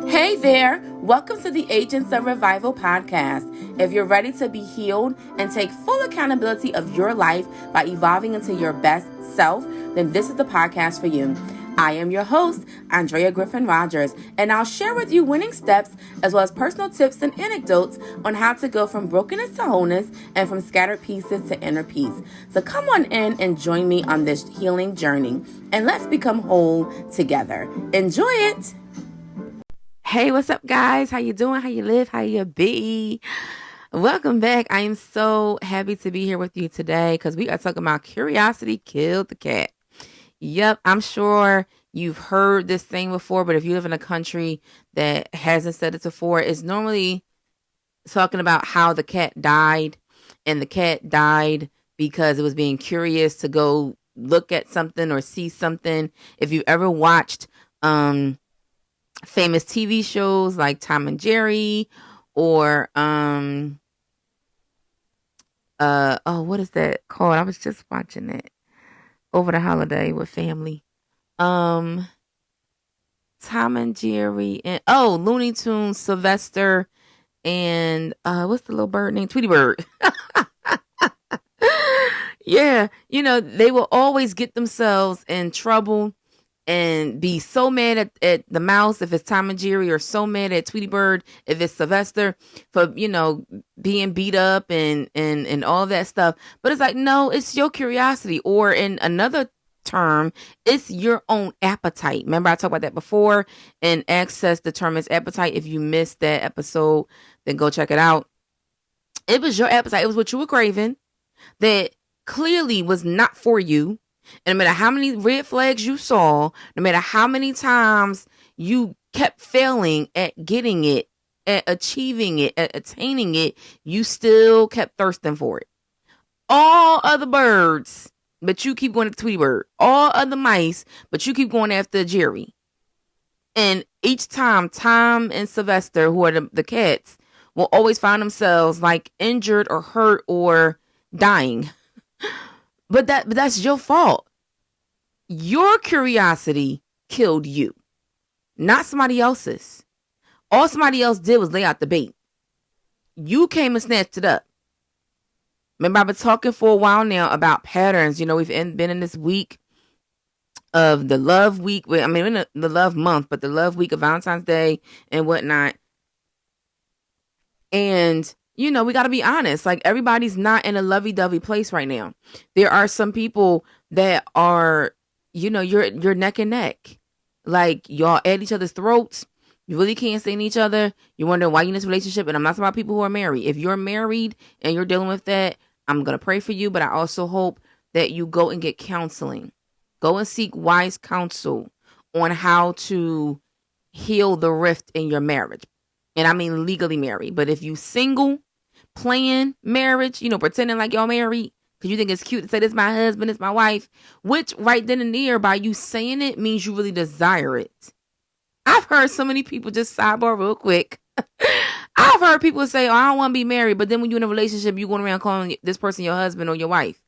Hey there, welcome to the Agents of Revival podcast. If you're ready to be healed and take full accountability of your life by evolving into your best self, then this is the podcast for you. I am your host, Andrea Griffin Rogers, and I'll share with you winning steps as well as personal tips and anecdotes on how to go from brokenness to wholeness and from scattered pieces to inner peace. So come on in and join me on this healing journey, and let's become whole together. Enjoy it! Hey, what's up, guys? How you doing? How you live? How you be? Welcome back. I am so happy to be here with you today because we are talking about curiosity killed the cat. Yep, I'm sure you've heard this thing before, but if you live in a country that hasn't said it before, it's normally talking about how the cat died, and the cat died because it was being curious to go look at something or see something. If you ever watched famous TV shows like Tom and Jerry or what is that called? I was just watching it over the holiday with family. Tom and Jerry and Looney Tunes, Sylvester, and what's the little bird name? Tweety Bird. Yeah, they will always get themselves in trouble and be so mad at the mouse if it's Tom and Jerry, or so mad at Tweety Bird if it's Sylvester for, being beat up and all that stuff. But it's like, no, it's your curiosity, or in another term, it's your own appetite. Remember I talked about that before, and access determines appetite. If you missed that episode, then go check it out. It was your appetite. It was what you were craving that clearly was not for you. And no matter how many red flags you saw, no matter how many times you kept failing at getting it, at achieving it, at attaining it, you still kept thirsting for it. All other birds, but you keep going after Tweety Bird. All other mice, but you keep going after Jerry. And each time, Tom and Sylvester, who are the cats, will always find themselves like injured or hurt or dying. But that's your fault. Your curiosity killed you, not somebody else's. All somebody else did was lay out the bait. You came and snatched it up. Remember, I've been talking for a while now about patterns. We've been in this week of the love week. In the love month, but the love week of Valentine's Day and whatnot. And we got to be honest. Like, everybody's not in a lovey-dovey place right now. There are some people that are, you're neck and neck. Like, y'all at each other's throats. You really can't stand each other. You're wondering why you're in this relationship. And I'm not talking about people who are married. If you're married and you're dealing with that, I'm going to pray for you. But I also hope that you go and get counseling. Go and seek wise counsel on how to heal the rift in your marriage. And I mean legally married. But if you single, playing marriage, pretending like y'all married because you think it's cute to say this is my husband, it's my wife, which right then and there, by you saying it, means you really desire it. I've heard so many people, just sidebar real quick. I've heard people say, I don't want to be married. But then when you're in a relationship, you're going around calling this person your husband or your wife.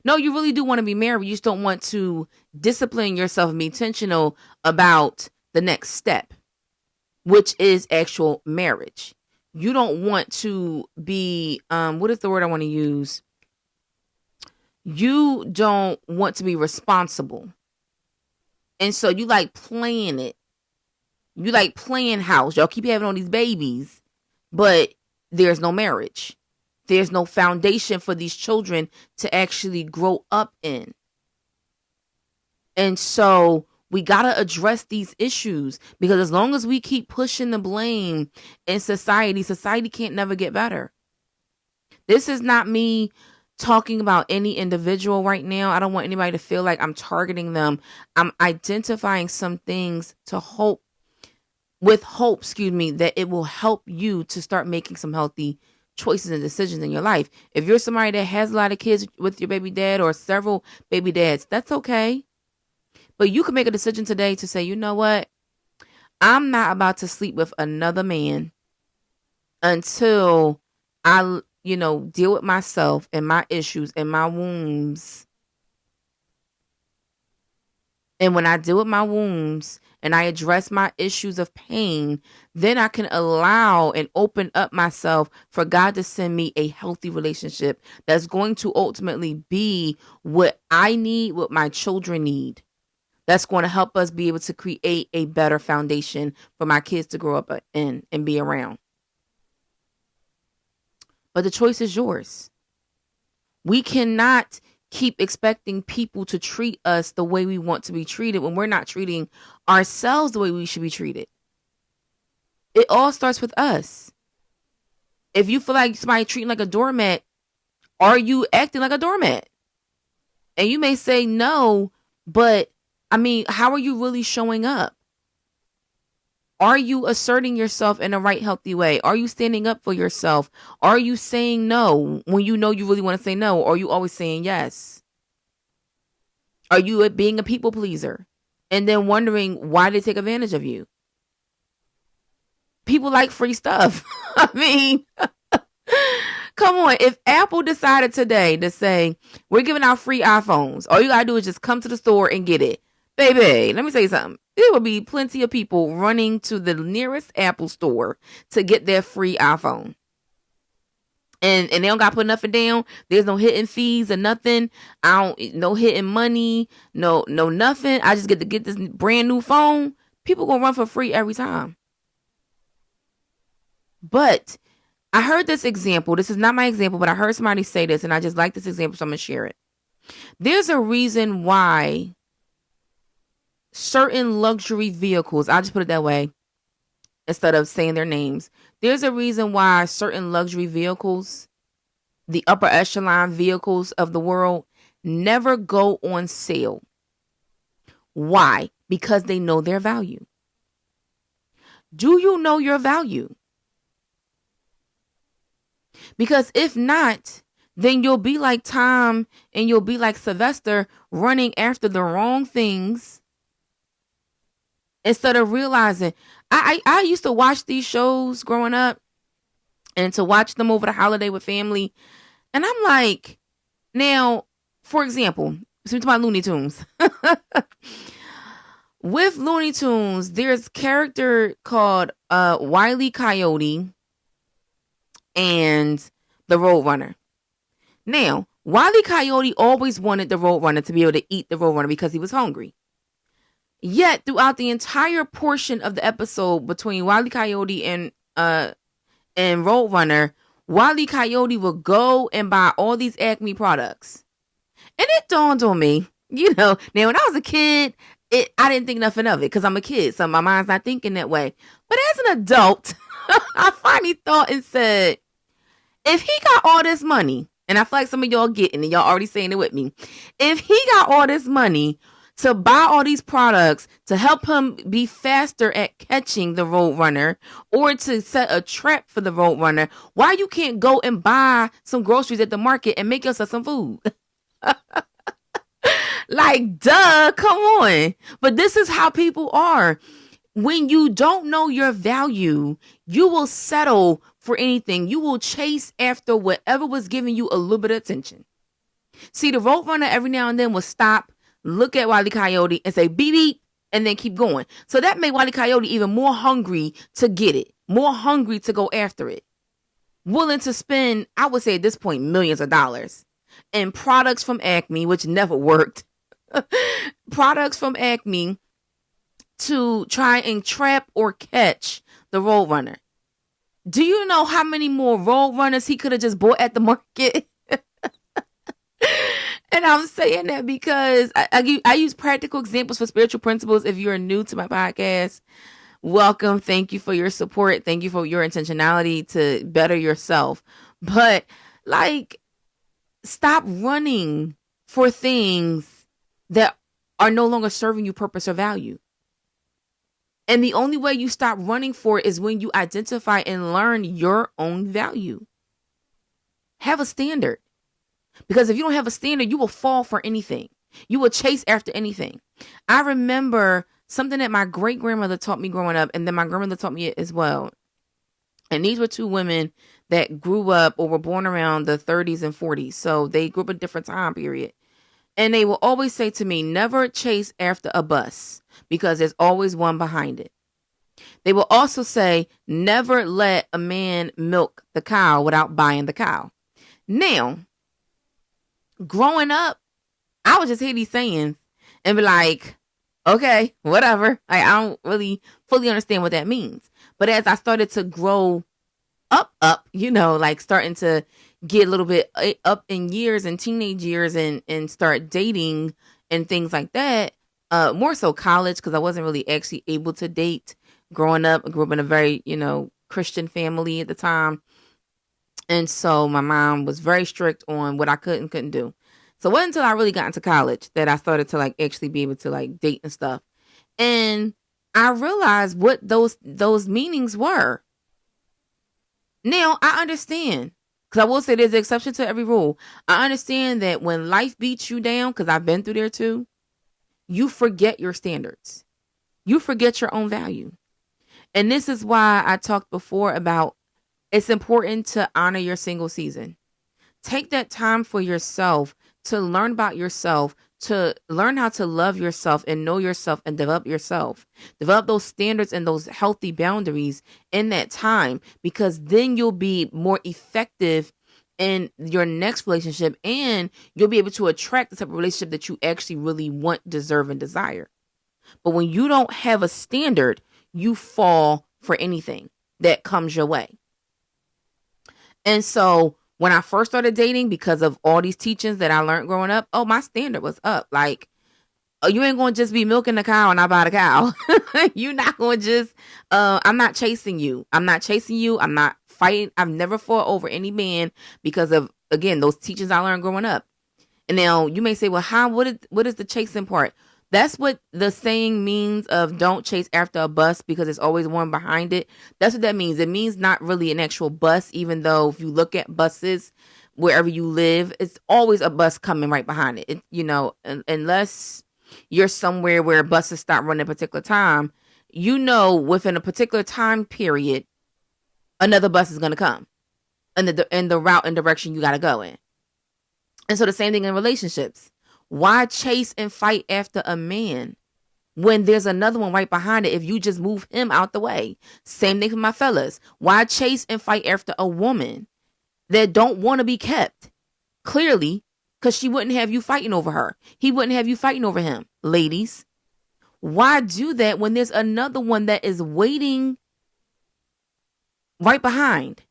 No, you really do want to be married. You just don't want to discipline yourself and be intentional about the next step, which is actual marriage. You don't want to be, what is the word I want to use? You don't want to be responsible. And so you like playing it. You like playing house. Y'all keep having all these babies, but there's no marriage. There's no foundation for these children to actually grow up in. And so we got to address these issues, because as long as we keep pushing the blame in society can't never get better. This is not me talking about any individual right now. I don't want anybody to feel like I'm targeting them. I'm identifying some things to hope, that it will help you to start making some healthy choices and decisions in your life. If you're somebody that has a lot of kids with your baby dad or several baby dads, that's okay. But you can make a decision today to say, you know what? I'm not about to sleep with another man until I, deal with myself and my issues and my wounds And when I deal with my wounds and I address my issues of pain, then I can allow and open up myself for God to send me a healthy relationship that's going to ultimately be what I need, what my children need. That's going to help us be able to create a better foundation for my kids to grow up in and be around. But the choice is yours. We cannot keep expecting people to treat us the way we want to be treated when we're not treating ourselves the way we should be treated. It all starts with us. If you feel like somebody treating like a doormat, are you acting like a doormat? And you may say no, but I mean, how are you really showing up? Are you asserting yourself in a right, healthy way? Are you standing up for yourself? Are you saying no when you know you really want to say no? Or are you always saying yes? Are you being a people pleaser and then wondering why they take advantage of you? People like free stuff. I mean, come on. If Apple decided today to say, we're giving out free iPhones, all you got to do is just come to the store and get it. Baby, let me tell you something. There will be plenty of people running to the nearest Apple store to get their free iPhone. And they don't got to put nothing down. There's no hidden fees or nothing. No hidden money. No nothing. I just get to get this brand new phone. People gonna run for free every time. But I heard this example. This is not my example, but I heard somebody say this, and I just like this example, so I'm gonna share it. There's a reason why certain luxury vehicles, I'll just put it that way instead of saying their names. There's a reason why certain luxury vehicles, the upper echelon vehicles of the world, never go on sale. Why? Because they know their value. Do you know your value? Because if not, then you'll be like Tom and you'll be like Sylvester running after the wrong things instead of realizing. I used to watch these shows growing up and to watch them over the holiday with family. And I'm like, now, for example, so to my Looney Tunes. With Looney Tunes, there's a character called Wile E. Coyote and the Roadrunner. Now, Wile E. Coyote always wanted the Roadrunner to be able to eat the Roadrunner because he was hungry. Yet, throughout the entire portion of the episode between Wile E. Coyote and Roadrunner, Wile E. Coyote would go and buy all these Acme products. And it dawned on me, now when I was a kid, I didn't think nothing of it because I'm a kid, so my mind's not thinking that way. But as an adult, I finally thought and said, if he got all this money, and I feel like some of y'all getting it, y'all already saying it with me. If he got all this money to buy all these products to help him be faster at catching the Roadrunner or to set a trap for the Roadrunner, why you can't go and buy some groceries at the market and make yourself some food? Like, duh, come on. But this is how people are. When you don't know your value, you will settle for anything. You will chase after whatever was giving you a little bit of attention. See, the Roadrunner every now and then will stop, look at Wile E. Coyote and say beep beep and then keep going. So that made Wile E. Coyote even more hungry to get it, more hungry to go after it, willing to spend, I would say at this point, millions of dollars in products from Acme, which never worked. Products from Acme to try and trap or catch the Roadrunner. Do you know how many more Roadrunners he could have just bought at the market? And I'm saying that because I use practical examples for spiritual principles. If you're new to my podcast, welcome. Thank you for your support. Thank you for your intentionality to better yourself. But stop running for things that are no longer serving you purpose or value. And the only way you stop running for it is when you identify and learn your own value. Have a standard. Because if you don't have a standard, you will fall for anything. You will chase after anything. I remember something that my great grandmother taught me growing up, and then my grandmother taught me it as well. And these were two women that grew up or were born around the 30s and 40s. So they grew up in a different time period. And they will always say to me, never chase after a bus because there's always one behind it. They will also say, never let a man milk the cow without buying the cow. Now, growing up, I would just hear these sayings and be like, okay, whatever. I don't really fully understand what that means. But as I started to grow up, like starting to get a little bit up in years and teenage years and start dating and things like that, more so college, because I wasn't really actually able to date growing up. I grew up in a very, Christian family at the time. And so my mom was very strict on what I could and couldn't do. So it wasn't until I really got into college that I started to like actually be able to like date and stuff. And I realized what those meanings were. Now I understand, because I will say there's an exception to every rule. I understand that when life beats you down, because I've been through there too, you forget your standards. You forget your own value. And this is why I talked before about it's important to honor your single season. Take that time for yourself to learn about yourself, to learn how to love yourself and know yourself and develop yourself. Develop those standards and those healthy boundaries in that time, because then you'll be more effective in your next relationship and you'll be able to attract the type of relationship that you actually really want, deserve, and desire. But when you don't have a standard, you fall for anything that comes your way. And so when I first started dating, because of all these teachings that I learned growing up, my standard was up. Like, you ain't going to just be milking the cow and I buy the cow. You're not going to just, I'm not chasing you. I'm not fighting. I've never fought over any man because of, again, those teachings I learned growing up. And now you may say, well, what is the chasing part? That's what the saying means of don't chase after a bus because there's always one behind it. That's what that means. It means not really an actual bus, even though if you look at buses wherever you live, it's always a bus coming right behind it. Unless you're somewhere where buses stop running at a particular time, within a particular time period, another bus is going to come in the route and direction you got to go in. And so the same thing in relationships. Why chase and fight after a man when there's another one right behind it if you just move him out the way? Same thing for my fellas. Why chase and fight after a woman that don't want to be kept? Clearly, because she wouldn't have you fighting over her. He wouldn't have you fighting over him. Ladies, why do that when there's another one that is waiting right behind?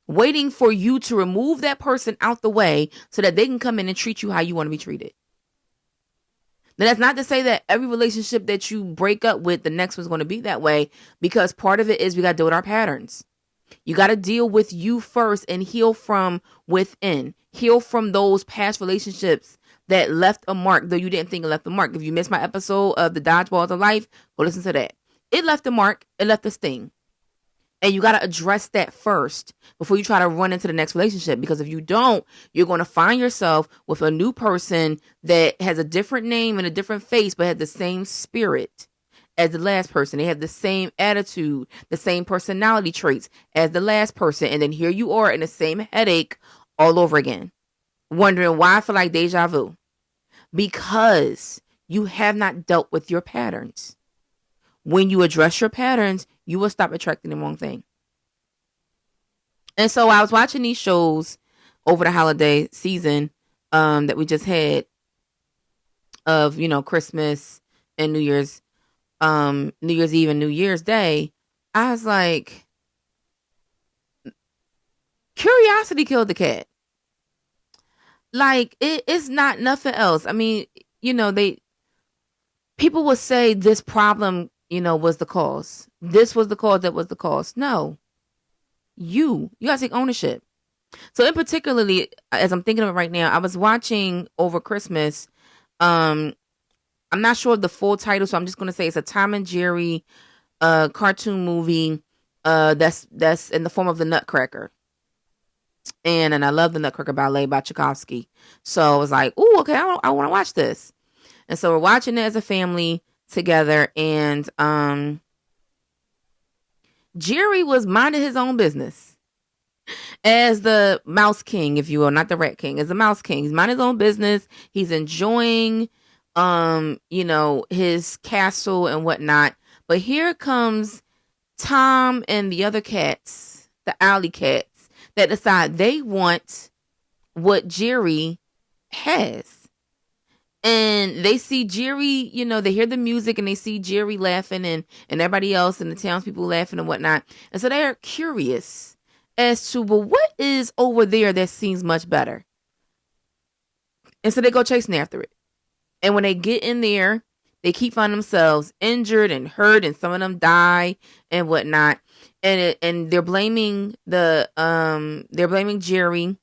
Waiting for you to remove that person out the way so that they can come in and treat you how you want to be treated. Now, that's not to say that every relationship that you break up with, the next one's going to be that way, because part of it is we got to deal with our patterns. You got to deal with you first and heal from within. Heal from those past relationships that left a mark, though you didn't think it left a mark. If you missed my episode of the Dodgeballs of Life, go listen to that. It left a mark. It left a sting. And you got to address that first before you try to run into the next relationship. Because if you don't, you're going to find yourself with a new person that has a different name and a different face, but has the same spirit as the last person. They have the same attitude, the same personality traits as the last person. And then here you are in the same headache all over again, wondering why I feel like deja vu. Because you have not dealt with your patterns. When you address your patterns, you will stop attracting the wrong thing. And so I was watching these shows over the holiday season that we just had of, Christmas and New Year's Eve and New Year's Day. I was like, curiosity killed the cat. Like, it's not nothing else. I mean, people will say this problem, was the cause. This was the cause, that was the cause. No. You got to take ownership. So in particularly, as I'm thinking of it right now, I was watching over Christmas. I'm not sure of the full title, so I'm just going to say it's a Tom and Jerry cartoon movie that's in the form of the Nutcracker. And I love the Nutcracker Ballet by Tchaikovsky. So I was like, ooh, okay, I want to watch this. And so we're watching it as a family together, and Jerry was minding his own business. as the mouse king, if you will, not the rat king, as the mouse king. He's minding his own business. He's enjoying, his castle and whatnot. But here comes Tom and the other cats, the alley cats, that decide they want what Jerry has. And they see Jerry, they hear the music and they see Jerry laughing and everybody else and the townspeople laughing and whatnot. And so they're curious as to, well, what is over there that seems much better? And so they go chasing after it. And when they get in there, they keep finding themselves injured and hurt, and some of them die and whatnot. And they're blaming Jerry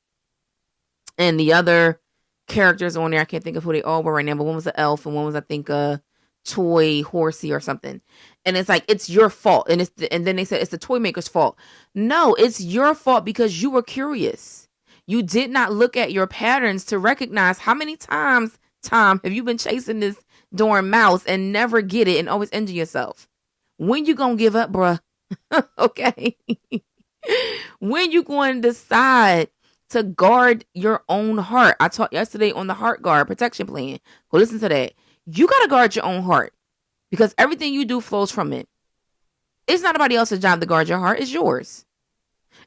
and the other characters on there. I can't think of who they all were right now, but one was an elf and one was, I think, a toy horsey or something. And it's like, it's your fault. And then they said it's the toy maker's fault. No, it's your fault because you were curious. You did not look at your patterns to recognize how many times, Tom, have you been chasing this darn mouse and never get it and always injure yourself? When you gonna give up, bruh? Okay. When you going to decide to guard your own heart? I taught yesterday on the heart guard protection plan. Go listen to that. You got to guard your own heart because everything you do flows from it. It's not nobody else's job to guard your heart. It's yours.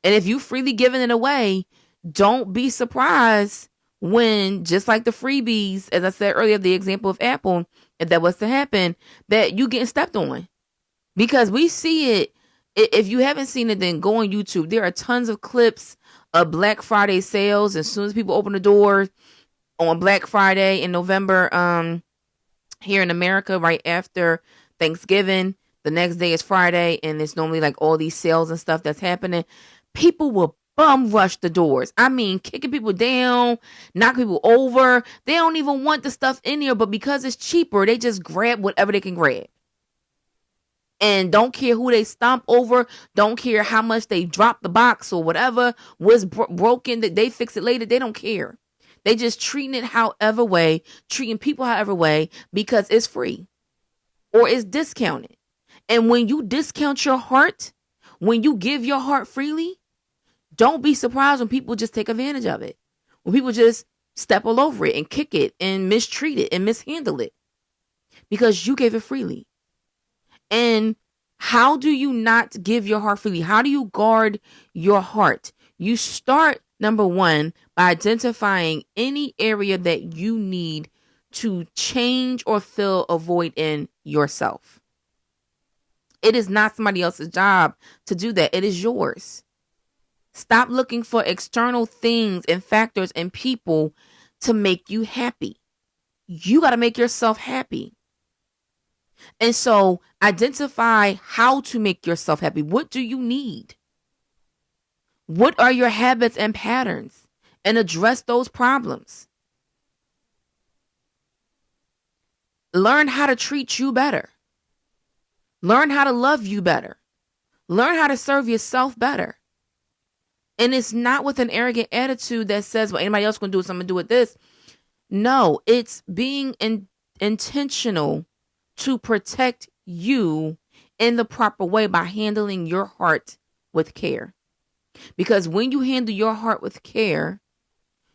And if you freely giving it away, don't be surprised when, just like the freebies, as I said earlier, the example of Apple, if that was to happen, that you getting stepped on. Because we see it. If you haven't seen it, then go on YouTube. There are tons of clips of Black Friday sales. As soon as people open the doors on Black Friday in November, here in America, right after Thanksgiving, the next day is Friday, and it's normally like all these sales and stuff that's happening. People will bum rush the doors. I mean, kicking people down, knocking people over. They don't even want the stuff in here, but because it's cheaper, they just grab whatever they can grab. And don't care who they stomp over. Don't care how much they drop the box or whatever was broken, that they fix it later. They don't care. They just treating it however way, treating people however way, because it's free or it's discounted. And when you discount your heart, when you give your heart freely, don't be surprised when people just take advantage of it. When people just step all over it and kick it and mistreat it and mishandle it because you gave it freely. And how do you not give your heart freely? How do you guard your heart? You start, number one, by identifying any area that you need to change or fill a void in yourself. It is not somebody else's job to do that. It is yours. Stop looking for external things and factors and people to make you happy. You got to make yourself happy. And so identify how to make yourself happy. What do you need? What are your habits and patterns? And address those problems. Learn how to treat you better. Learn how to love you better. Learn how to serve yourself better. And it's not with an arrogant attitude that says, well, anybody else going to do it, so I'm going to do it this. No, it's being intentional to protect you in the proper way by handling your heart with care. Because when you handle your heart with care,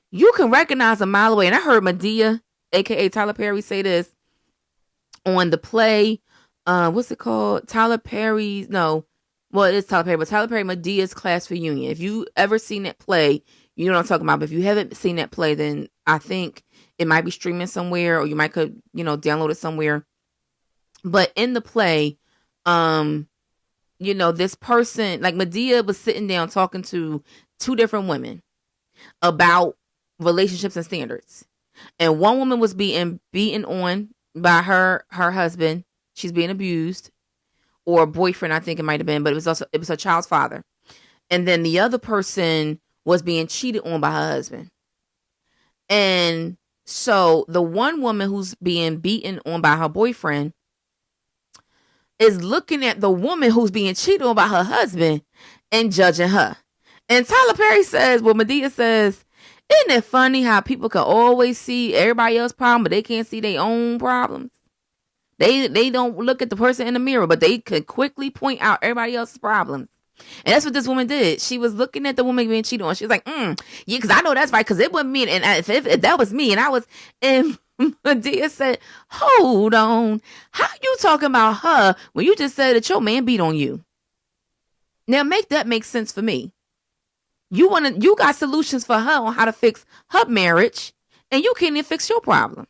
you can recognize a mile away. And I heard Madea, aka Tyler Perry, say this on the play. What's it called? Tyler Perry's, no. Well, it is Tyler Perry, but Tyler Perry, Medea's Class Reunion. If you ever seen that play, you know what I'm talking about. But if you haven't seen that play, then I think it might be streaming somewhere, or you might could, download it somewhere. But in the play, this person, like Madea was sitting down talking to two different women about relationships and standards. And one woman was being beaten on by her husband. She's being abused, or boyfriend, I think it might have been, but it was her child's father. And then the other person was being cheated on by her husband. And so the one woman who's being beaten on by her boyfriend is looking at the woman who's being cheated on by her husband and judging her. And Tyler Perry says, well, Madea says, isn't it funny how people can always see everybody else's problem, but they can't see their own problems? They don't look at the person in the mirror, but they could quickly point out everybody else's problems. And that's what this woman did. She was looking at the woman being cheated on. She was like, yeah, because I know that's right, because it wasn't me. And if that was me, and I was, and Medea said, hold on. How you talking about her when you just said that your man beat on you? Now make that make sense for me. You got solutions for her on how to fix her marriage, and you can't even fix your problem.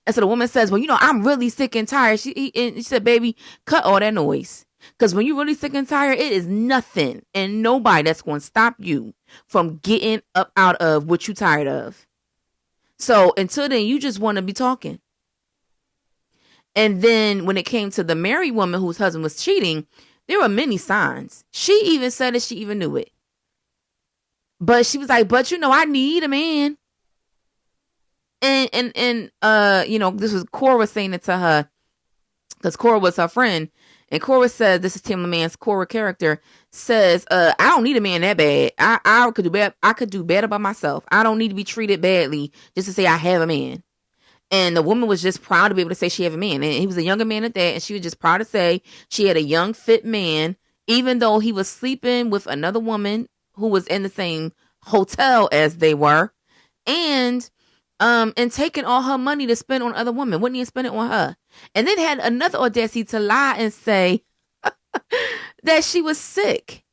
And so the woman says, well, I'm really sick and tired. She said, baby, cut all that noise. Because when you're really sick and tired, it is nothing and nobody that's going to stop you from getting up out of what you're tired of. So until then, you just want to be talking. And then when it came to the married woman whose husband was cheating, there were many signs. She even said that she even knew it. But she was like, but I need a man. And this was Cora saying it to her, because Cora was her friend. And Cora said, this is Tim LeMan's Cora character, says, I don't need a man that bad. I could do bad. I could do better by myself. I don't need to be treated badly just to say I have a man. And the woman was just proud to be able to say she had a man. And he was a younger man at that. And she was just proud to say she had a young, fit man, even though he was sleeping with another woman who was in the same hotel as they were. And taking all her money to spend on other women. Wouldn't he spend it on her? And then had another audacity to lie and say that she was sick,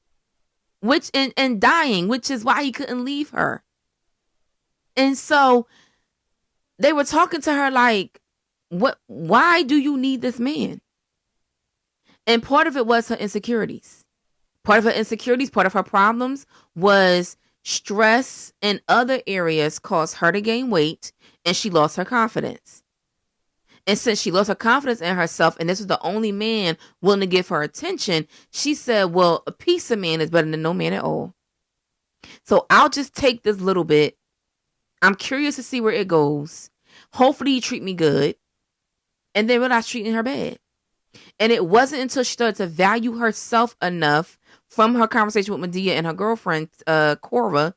which and dying, which is why he couldn't leave her. And so they were talking to her like, why do you need this man? And part of it was her insecurities. Part of her problems was stress in other areas caused her to gain weight, and she lost her confidence. And since she lost her confidence in herself, and this was the only man willing to give her attention, she said, well, a piece of man is better than no man at all. So I'll just take this little bit. I'm curious to see where it goes. Hopefully you treat me good. And then realize treating her bad. And it wasn't until she started to value herself enough from her conversation with Medea and her girlfriend, Cora,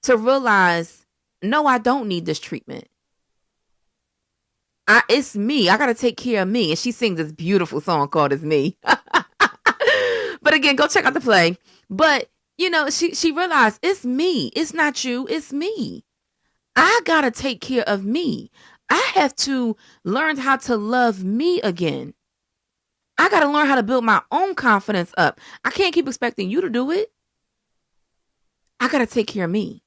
to realize, no, I don't need this treatment. It's me. I got to take care of me. And she sings this beautiful song called It's Me. But again, go check out the play. But, she realized it's me. It's not you. It's me. I got to take care of me. I have to learn how to love me again. I got to learn how to build my own confidence up. I can't keep expecting you to do it. I got to take care of me.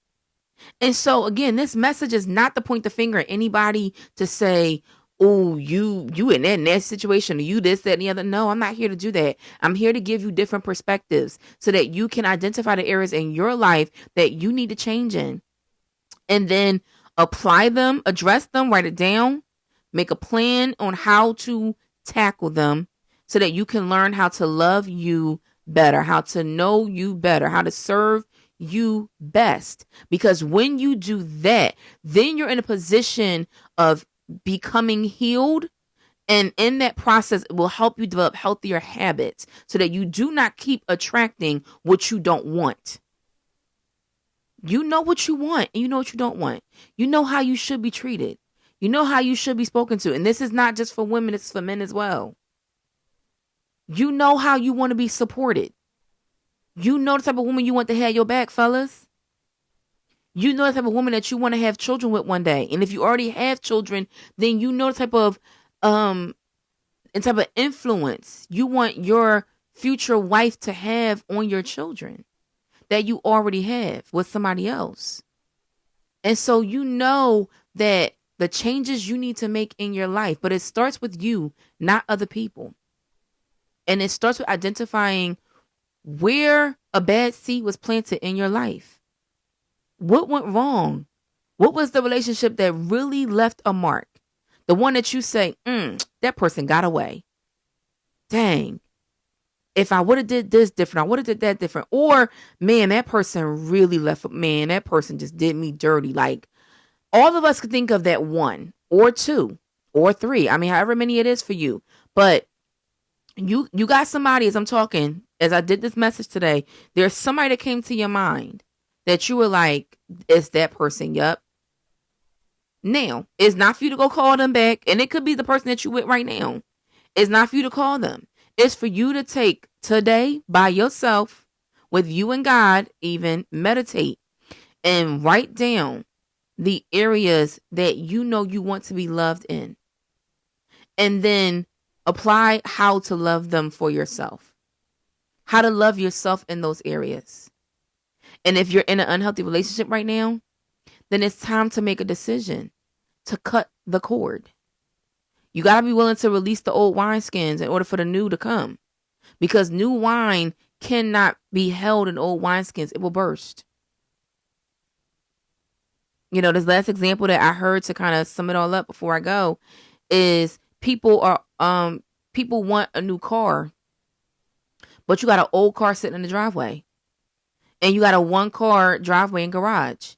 And so, again, this message is not to point the finger at anybody to say, oh, you in that situation, or you this, that, and the other. No, I'm not here to do that. I'm here to give you different perspectives so that you can identify the areas in your life that you need to change in. And then apply them, address them, write it down, make a plan on how to tackle them so that you can learn how to love you better, how to know you better, how to serve you best. Because when you do that, then you're in a position of becoming healed. And in that process, it will help you develop healthier habits so that you do not keep attracting what you don't want. You know what you want and you know what you don't want. You know how you should be treated. You know how you should be spoken to. And this is not just for women, it's for men as well. You know how you want to be supported. You know the type of woman you want to have your back, fellas. You know the type of woman that you want to have children with one day. And if you already have children, then you know the type of influence you want your future wife to have on your children that you already have with somebody else. And so you know that the changes you need to make in your life, but it starts with you, not other people. And it starts with identifying where a bad seed was planted in your life. What went wrong? What was the relationship that really left a mark? The one that you say, that person got away. Dang. If I would have did this different, I would have did that different. Or, man, that person really left. Man, that person just did me dirty. Like, all of us could think of that one or two or three. I mean, however many it is for you. But you got somebody, as I'm talking, as I did this message today, there's somebody that came to your mind that you were like, it's that person. Yup. Now, it's not for you to go call them back. And it could be the person that you with right now. It's not for you to call them. It's for you to take today by yourself, with you and God, even meditate and write down the areas that you know you want to be loved in. And then apply how to love them for yourself. How to love yourself in those areas. And if you're in an unhealthy relationship right now, then it's time to make a decision to cut the cord. You got to be willing to release the old wineskins in order for the new to come. Because new wine cannot be held in old wineskins. It will burst. You know, this last example that I heard, to kind of sum it all up before I go, is people want a new car, but you got an old car sitting in the driveway. And you got a one car driveway and garage.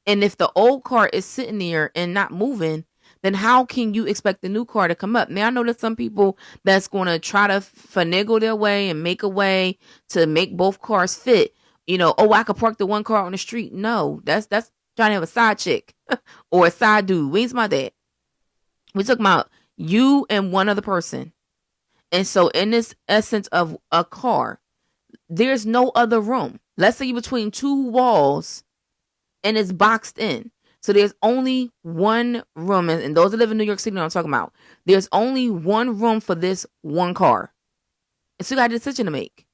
And if the old car is sitting there and not moving, then how can you expect the new car to come up? Now, I know there's some people that's going to try to finagle their way and make a way to make both cars fit. You know, oh, I could park the one car on the street. No, that's trying to have a side chick or a side dude. We ain't about that. We're talking about you and one other person. And so in this essence of a car, there's no other room. Let's say you're between two walls and it's boxed in. So there's only one room. And those that live in New York City know what I'm talking about. There's only one room for this one car. And so you got a decision to make.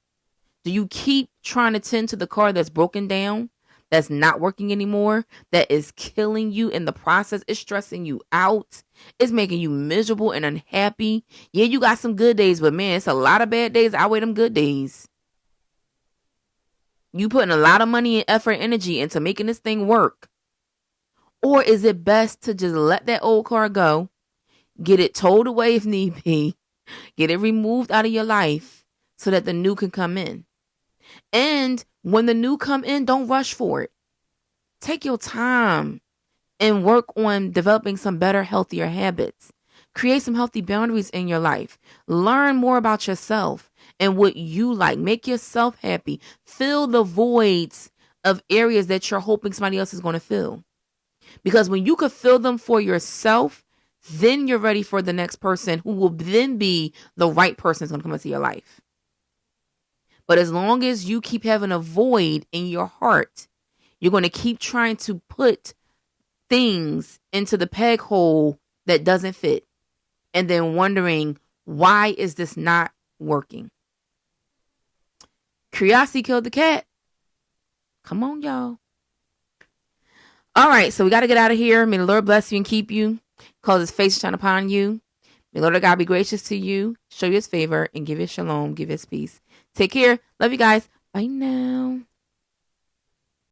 Do you keep trying to tend to the car that's broken down, that's not working anymore, that is killing you in the process? It's stressing you out. It's making you miserable and unhappy. Yeah, you got some good days, but man, it's a lot of bad days outweigh them good days. You putting a lot of money and effort and energy into making this thing work. Or is it best to just let that old car go, get it towed away if need be, get it removed out of your life so that the new can come in? And when the new come in, don't rush for it. Take your time and work on developing some better, healthier habits. Create some healthy boundaries in your life. Learn more about yourself and what you like. Make yourself happy. Fill the voids of areas that you're hoping somebody else is going to fill. Because when you could fill them for yourself, then you're ready for the next person who will then be the right person who's going to come into your life. But as long as you keep having a void in your heart, you're going to keep trying to put things into the peg hole that doesn't fit. And then wondering, why is this not working? Curiosity killed the cat. Come on, y'all. All right, so we got to get out of here. May the Lord bless you and keep you. Cause his face to shine upon you. May the Lord God be gracious to you, show you his favor, and give you shalom, give you his peace. Take care. Love you guys. Bye now.